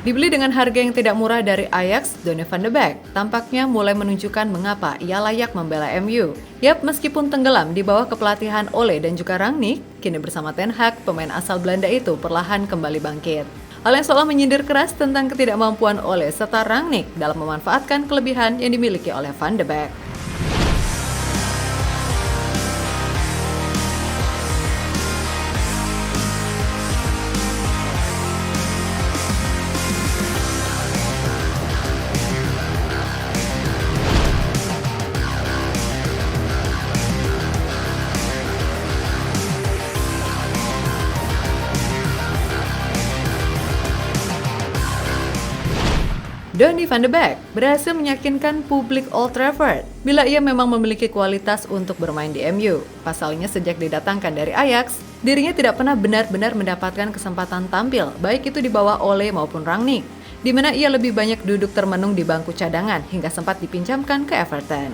Dibeli dengan harga yang tidak murah dari Ajax, Donny van de Beek tampaknya mulai menunjukkan mengapa ia layak membela MU. Yap, meskipun tenggelam di bawah kepelatihan Ole dan juga Rangnick, kini bersama Ten Hag, pemain asal Belanda itu perlahan kembali bangkit. Hal yang seolah menyindir keras tentang ketidakmampuan Ole serta Rangnick dalam memanfaatkan kelebihan yang dimiliki oleh Van de Beek. Donny van de Beek berhasil meyakinkan publik Old Trafford bila ia memang memiliki kualitas untuk bermain di MU. Pasalnya sejak didatangkan dari Ajax, dirinya tidak pernah benar-benar mendapatkan kesempatan tampil, baik itu di bawah Ole maupun Rangnick, di mana ia lebih banyak duduk termenung di bangku cadangan hingga sempat dipinjamkan ke Everton.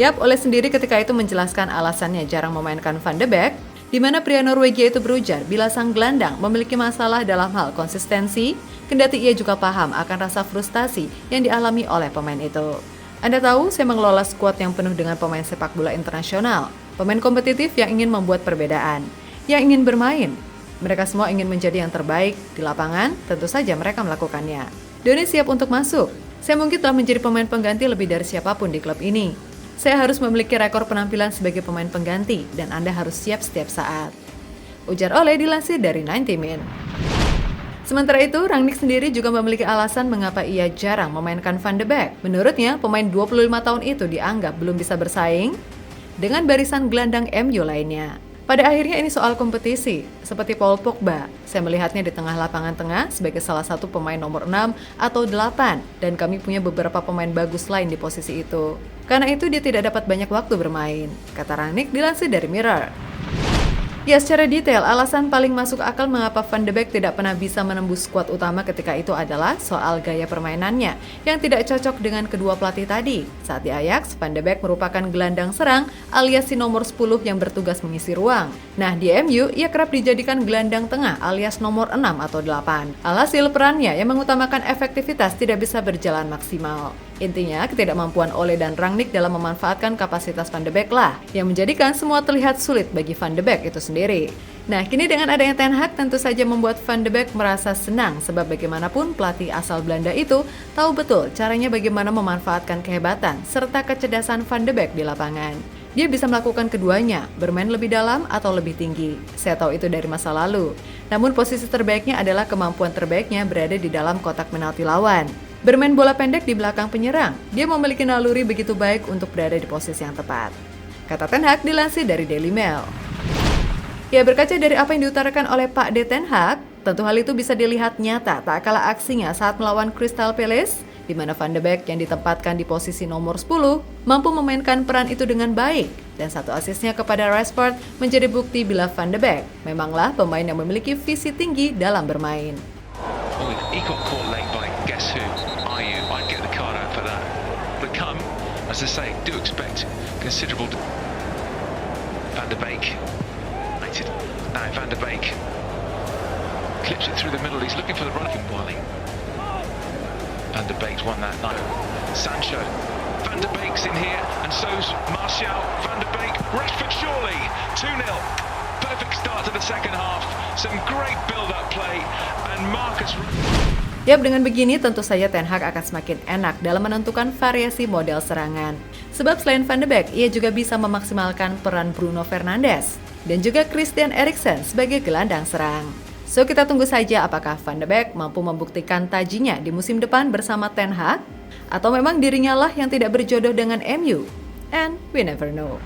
Yap, Ole sendiri ketika itu menjelaskan alasannya jarang memainkan Van de Beek, di mana pria Norwegia itu berujar bila sang gelandang memiliki masalah dalam hal konsistensi, kendati ia juga paham akan rasa frustasi yang dialami oleh pemain itu. Anda tahu, saya mengelola skuad yang penuh dengan pemain sepak bola internasional, pemain kompetitif yang ingin membuat perbedaan, yang ingin bermain. Mereka semua ingin menjadi yang terbaik di lapangan, tentu saja mereka melakukannya. Donny siap untuk masuk. Saya mungkin telah menjadi pemain pengganti lebih dari siapapun di klub ini. Saya harus memiliki rekor penampilan sebagai pemain pengganti dan Anda harus siap setiap saat. Ujar Ole dilansir dari 90 Min. Sementara itu, Rangnick sendiri juga memiliki alasan mengapa ia jarang memainkan Van de Beek. Menurutnya, pemain 25 tahun itu dianggap belum bisa bersaing dengan barisan gelandang MU lainnya. Pada akhirnya ini soal kompetisi, seperti Paul Pogba. Saya melihatnya di tengah lapangan tengah sebagai salah satu pemain nomor 6 atau 8, dan kami punya beberapa pemain bagus lain di posisi itu. Karena itu dia tidak dapat banyak waktu bermain, kata Rangnick dilansir dari Mirror. Ya, secara detail, alasan paling masuk akal mengapa Van de Beek tidak pernah bisa menembus skuad utama ketika itu adalah soal gaya permainannya yang tidak cocok dengan kedua pelatih tadi. Saat di Ajax, Van de Beek merupakan gelandang serang alias si nomor 10 yang bertugas mengisi ruang. Nah, di MU, ia kerap dijadikan gelandang tengah alias nomor 6 atau 8. Alhasil perannya yang mengutamakan efektivitas tidak bisa berjalan maksimal. Intinya, ketidakmampuan Ole dan Rangnick dalam memanfaatkan kapasitas Van de Beek lah yang menjadikan semua terlihat sulit bagi Van de Beek itu sendiri. Nah, kini dengan adanya Ten Hag tentu saja membuat Van de Beek merasa senang sebab bagaimanapun pelatih asal Belanda itu tahu betul caranya bagaimana memanfaatkan kehebatan serta kecerdasan Van de Beek di lapangan. Dia bisa melakukan keduanya, bermain lebih dalam atau lebih tinggi. Saya tahu itu dari masa lalu. Namun posisi terbaiknya adalah kemampuan terbaiknya berada di dalam kotak penalti lawan. Bermain bola pendek di belakang penyerang, dia memiliki naluri begitu baik untuk berada di posisi yang tepat. Kata Ten Hag dilansir dari Daily Mail. Ya, berkaca dari apa yang diutarakan oleh Pak D. Ten Hag, tentu hal itu bisa dilihat nyata tak kalah aksinya saat melawan Crystal Palace, di mana Van de Beek yang ditempatkan di posisi nomor 10 mampu memainkan peran itu dengan baik, dan satu asisnya kepada Rashford menjadi bukti bila Van de Beek memanglah pemain yang memiliki visi tinggi dalam bermain. As I say, do expect considerable Van de Beek. Now Van de Beek clips it through the middle. He's looking for the running Wally. Van de Beek's won that night. Sancho. Van de Beek's in here, and so's Martial. Van de Beek. Rashford surely. 2-0. Perfect start to the second half. Some great build-up play, and Marcus. Yap, dengan begini tentu saja Ten Hag akan semakin enak dalam menentukan variasi model serangan. Sebab selain Van de Beek, ia juga bisa memaksimalkan peran Bruno Fernandes dan juga Christian Eriksen sebagai gelandang serang. So, kita tunggu saja apakah Van de Beek mampu membuktikan tajinya di musim depan bersama Ten Hag, atau memang dirinya lah yang tidak berjodoh dengan MU. And we never know.